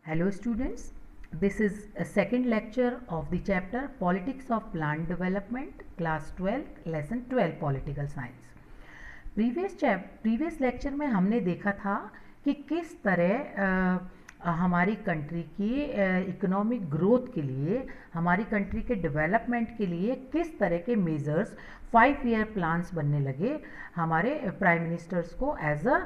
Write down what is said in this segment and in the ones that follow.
Hello students, this is a second lecture of the chapter Politics of Plant Development, class 12, lesson 12 Political Science. Previous lecture में हमने देखा था कि किस तरह हमारी कंट्री की इकोनॉमिक ग्रोथ के लिए, हमारी कंट्री के डेवलपमेंट के लिए किस तरह के मेजर्स 5 ईयर प्लान्स बनने लगे हमारे प्राइम मिनिस्टर्स को एज अ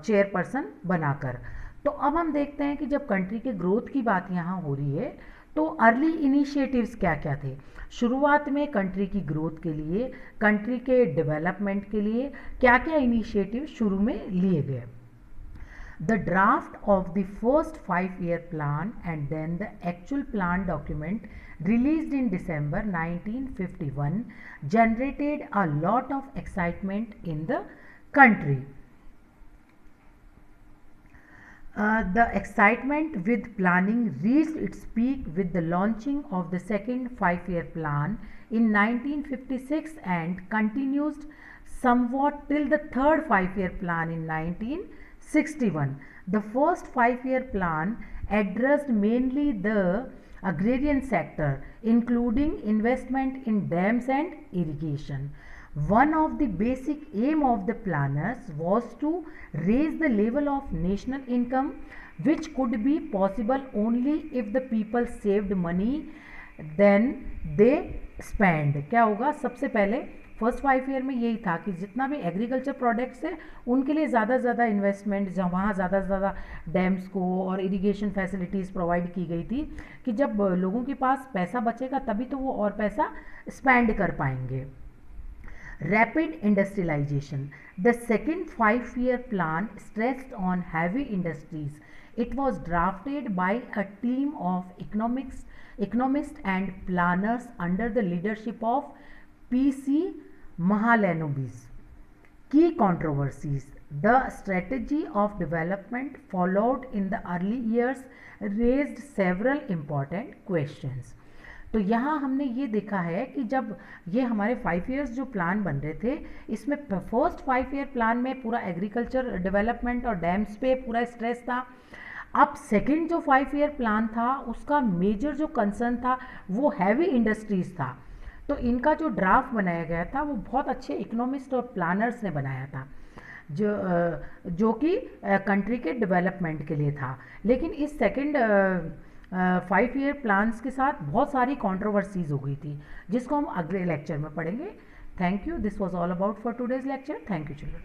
चेयरपर्सन बनाकर। तो अब हम देखते हैं कि जब कंट्री के ग्रोथ की बात यहाँ हो रही है तो अर्ली इनिशिएटिव्स क्या क्या थे। शुरुआत में कंट्री की ग्रोथ के लिए, कंट्री के डेवलपमेंट के लिए क्या क्या इनिशिएटिव शुरू में लिए गए। The draft of the first 5-year plan and then the actual plan document released in December 1951 generated a lot of excitement in the country. The excitement with planning reached its peak with the launching of the second 5-year plan in 1956 and continues somewhat till the third 5-year plan in 1961. The first 5-year plan addressed mainly the agrarian sector, including investment in dams and irrigation. One of the basic aim of the planners was to raise the level of national income, which could be possible only if the people saved money then they spend. क्या होगा, सबसे पहले first 5 year में यही था कि जितना भी एग्रीकल्चर प्रोडक्ट्स है उनके लिए ज़्यादा से ज़्यादा इन्वेस्टमेंट, वहाँ ज़्यादा से ज़्यादा डैम्स को और इरिगेशन फैसिलिटीज़ प्रोवाइड की गई थी कि जब लोगों के पास पैसा बचेगा तभी तो वो और पैसा स्पेंड कर पाएंगे। Rapid industrialization. The second 5-year plan stressed on heavy industries. It was drafted by a team of economists and planners under the leadership of P.C. Mahalanobis. Key controversies. The strategy of development followed in the early years raised several important questions. तो यहाँ हमने ये देखा है कि जब ये हमारे 5 इयर्स जो प्लान बन रहे थे, इसमें फर्स्ट 5 ईयर प्लान में पूरा एग्रीकल्चर डेवलपमेंट और डैम्स पे पूरा स्ट्रेस था। अब सेकंड जो 5 ईयर प्लान था उसका मेजर जो कंसर्न था वो हैवी इंडस्ट्रीज़ था। तो इनका जो ड्राफ्ट बनाया गया था वो बहुत अच्छे इकोनॉमिस्ट और प्लानर्स ने बनाया था जो कि कंट्री के डेवलपमेंट के लिए था। लेकिन इस सेकंड 5 ईयर प्लान्स के साथ बहुत सारी कंट्रोवर्सीज हो गई थी जिसको हम अगले लेक्चर में पढ़ेंगे। Thank you. This was all about for today's lecture. Thank you children.